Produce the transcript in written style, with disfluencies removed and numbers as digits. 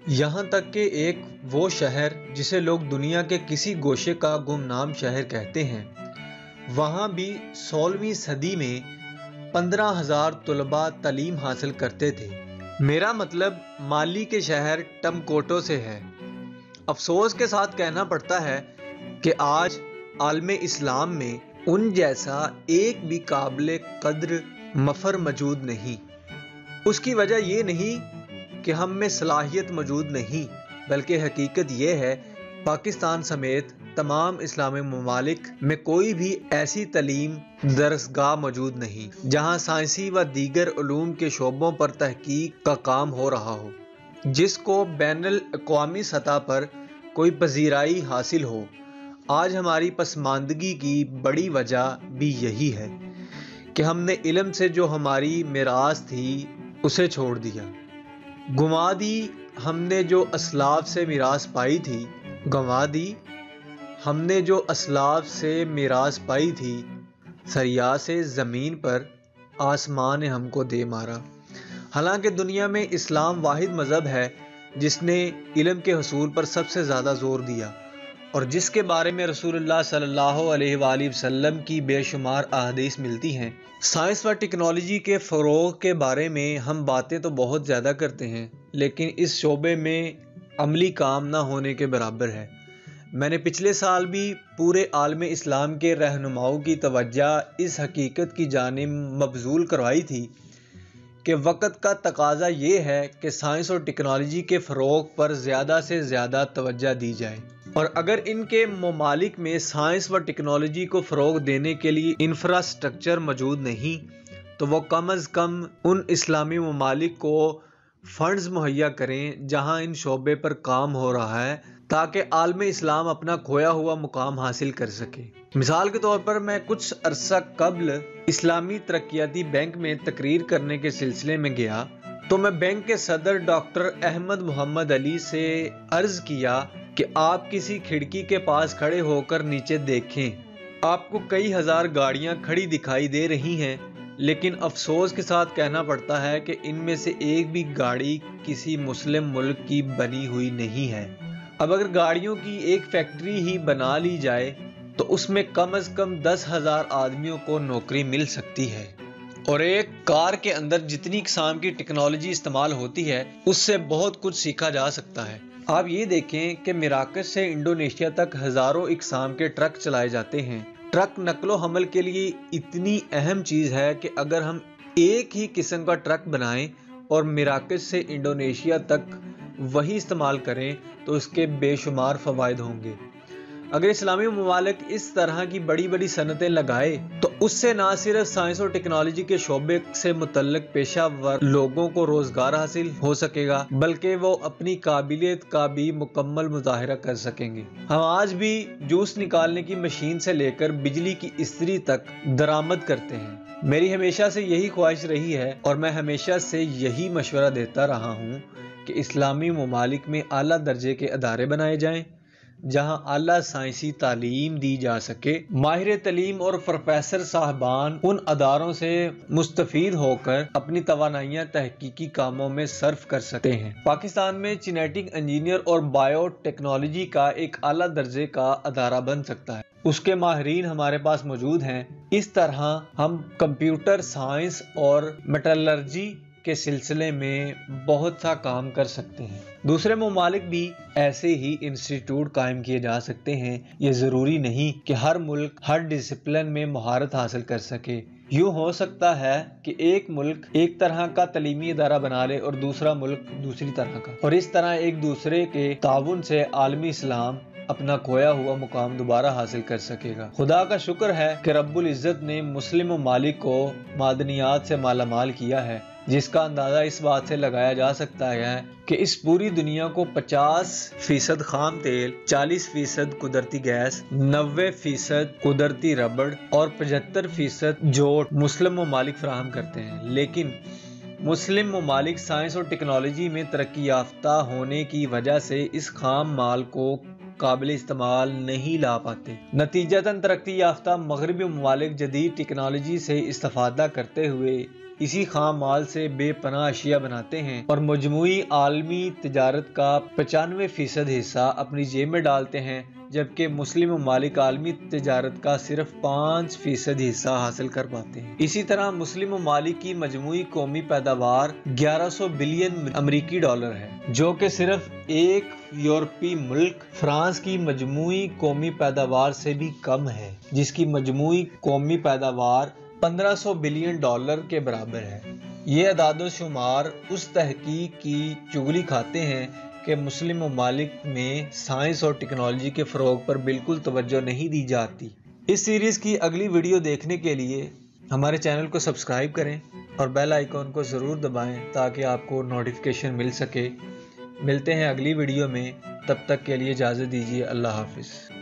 یہاں تک کہ ایک وہ شہر جسے لوگ دنیا کے کسی گوشے کا گمنام شہر کہتے ہیں، وہاں بھی 16ویں صدی میں 15,000 طلباء تعلیم حاصل کرتے تھے۔ میرا مطلب مالی کے شہر ٹمکوٹو سے ہے۔ افسوس کے ساتھ کہنا پڑتا ہے کہ آج عالم اسلام میں ان جیسا ایک بھی قابل قدر مفر موجود نہیں۔ اس کی وجہ یہ نہیں کہ ہم میں صلاحیت موجود نہیں، بلکہ حقیقت یہ ہے پاکستان سمیت تمام اسلامی ممالک میں کوئی بھی ایسی تعلیم درسگاہ موجود نہیں جہاں سائنسی و دیگر علوم کے شعبوں پر تحقیق کا کام ہو رہا ہو، جس کو بین الاقوامی سطح پر کوئی پذیرائی حاصل ہو۔ آج ہماری پسماندگی کی بڑی وجہ بھی یہی ہے کہ ہم نے علم سے جو ہماری میراث تھی اسے چھوڑ دیا، گنوا دی۔ ہم نے جو اسلاف سے میراث پائی تھی گنوا دی، ہم نے جو اسلاف سے میراث پائی تھی سریا سے زمین پر آسمان نے ہم کو دے مارا۔ حالانکہ دنیا میں اسلام واحد مذہب ہے جس نے علم کے حصول پر سب سے زیادہ زور دیا، اور جس کے بارے میں رسول اللہ صلی اللہ علیہ وآلہ وسلم کی بے شمار احادیث ملتی ہیں۔ سائنس و ٹیکنالوجی کے فروغ کے بارے میں ہم باتیں تو بہت زیادہ کرتے ہیں، لیکن اس شعبے میں عملی کام نہ ہونے کے برابر ہے۔ میں نے پچھلے سال بھی پورے عالم اسلام کے رہنماؤں کی توجہ اس حقیقت کی جانب مبذول کروائی تھی کہ وقت کا تقاضا یہ ہے کہ سائنس اور ٹیکنالوجی کے فروغ پر زیادہ سے زیادہ توجہ دی جائے، اور اگر ان کے ممالک میں سائنس و ٹیکنالوجی کو فروغ دینے کے لیے انفراسٹرکچر موجود نہیں تو وہ کم از کم ان اسلامی ممالک کو فنڈز مہیا کریں جہاں ان شعبے پر کام ہو رہا ہے، تاکہ عالم اسلام اپنا کھویا ہوا مقام حاصل کر سکے۔ مثال کے طور پر میں کچھ عرصہ قبل اسلامی ترقیاتی بینک میں تقریر کرنے کے سلسلے میں گیا تو میں بینک کے صدر ڈاکٹر احمد محمد علی سے عرض کیا کہ آپ کسی کھڑکی کے پاس کھڑے ہو کر نیچے دیکھیں، آپ کو کئی ہزار گاڑیاں کھڑی دکھائی دے رہی ہیں، لیکن افسوس کے ساتھ کہنا پڑتا ہے کہ ان میں سے ایک بھی گاڑی کسی مسلم ملک کی بنی ہوئی نہیں ہے۔ اب اگر گاڑیوں کی ایک فیکٹری ہی بنا لی جائے تو اس میں کم از کم 10,000 آدمیوں کو نوکری مل سکتی ہے، اور ایک کار کے اندر جتنی اقسام کی ٹیکنالوجی استعمال ہوتی ہے اس سے بہت کچھ سیکھا جا سکتا ہے۔ آپ یہ دیکھیں کہ مراکش سے انڈونیشیا تک ہزاروں اقسام کے ٹرک چلائے جاتے ہیں۔ ٹرک نقل و حمل کے لیے اتنی اہم چیز ہے کہ اگر ہم ایک ہی قسم کا ٹرک بنائیں اور مراکش سے انڈونیشیا تک وہی استعمال کریں تو اس کے بے شمار فوائد ہوں گے۔ اگر اسلامی ممالک اس طرح کی بڑی بڑی صنعتیں لگائے تو اس سے نہ صرف سائنس اور ٹیکنالوجی کے شعبے سے متعلق پیشہ ور لوگوں کو روزگار حاصل ہو سکے گا، بلکہ وہ اپنی قابلیت کا بھی مکمل مظاہرہ کر سکیں گے۔ ہم آج بھی جوس نکالنے کی مشین سے لے کر بجلی کی استری تک درآمد کرتے ہیں۔ میری ہمیشہ سے یہی خواہش رہی ہے اور میں ہمیشہ سے یہی مشورہ دیتا رہا ہوں کہ اسلامی ممالک میں اعلیٰ درجے کے ادارے بنائے جائیں جہاں اعلیٰ سائنسی تعلیم دی جا سکے۔ ماہر تعلیم اور پروفیسر صاحبان ان اداروں سے مستفید ہو کر اپنی توانائیاں تحقیقی کاموں میں صرف کر سکتے ہیں۔ پاکستان میں جینیٹک انجینئر اور بائیو ٹیکنالوجی کا ایک اعلیٰ درجے کا ادارہ بن سکتا ہے، اس کے ماہرین ہمارے پاس موجود ہیں۔ اس طرح ہم کمپیوٹر سائنس اور میٹالرجی کے سلسلے میں بہت سا کام کر سکتے ہیں۔ دوسرے ممالک بھی ایسے ہی انسٹیٹیوٹ قائم کیے جا سکتے ہیں۔ یہ ضروری نہیں کہ ہر ملک ہر ڈسپلن میں مہارت حاصل کر سکے۔ یوں ہو سکتا ہے کہ ایک ملک ایک طرح کا تعلیمی ادارہ بنا لے اور دوسرا ملک دوسری طرح کا، اور اس طرح ایک دوسرے کے تعاون سے عالمی اسلام اپنا کھویا ہوا مقام دوبارہ حاصل کر سکے گا۔ خدا کا شکر ہے کہ رب العزت نے مسلم ممالک کو معدنیات سے مالا مال کیا ہے، جس کا اندازہ اس بات سے لگایا جا سکتا ہے کہ اس پوری دنیا کو 50% خام تیل، 40% قدرتی گیس، 90% قدرتی ربڑ اور 75% جوٹ مسلم ممالک فراہم کرتے ہیں۔ لیکن مسلم ممالک سائنس اور ٹیکنالوجی میں ترقی یافتہ ہونے کی وجہ سے اس خام مال کو قابل استعمال نہیں لا پاتے۔ نتیجتاً ترقی یافتہ مغربی ممالک جدید ٹیکنالوجی سے استفادہ کرتے ہوئے اسی خام مال سے بے پناہ اشیاء بناتے ہیں اور مجموعی عالمی تجارت کا 95% حصہ اپنی جیب میں ڈالتے ہیں، جبکہ مسلم ممالک عالمی تجارت کا صرف 5% حصہ حاصل کر پاتے ہیں۔ اسی طرح مسلم ممالک کی مجموعی قومی پیداوار 1100 بلین امریکی ڈالر ہے، جو کہ صرف ایک یورپی ملک فرانس کی مجموعی قومی پیداوار سے بھی کم ہے، جس کی مجموعی قومی پیداوار 1500 بلین ڈالر کے برابر ہے۔ یہ اعداد و شمار اس تحقیق کی چغلی کھاتے ہیں کہ مسلم ممالک میں سائنس اور ٹیکنالوجی کے فروغ پر بالکل توجہ نہیں دی جاتی۔ اس سیریز کی اگلی ویڈیو دیکھنے کے لیے ہمارے چینل کو سبسکرائب کریں اور بیل آئیکن کو ضرور دبائیں تاکہ آپ کو نوٹیفیکیشن مل سکے۔ ملتے ہیں اگلی ویڈیو میں، تب تک کے لیے اجازت دیجیے۔ اللہ حافظ۔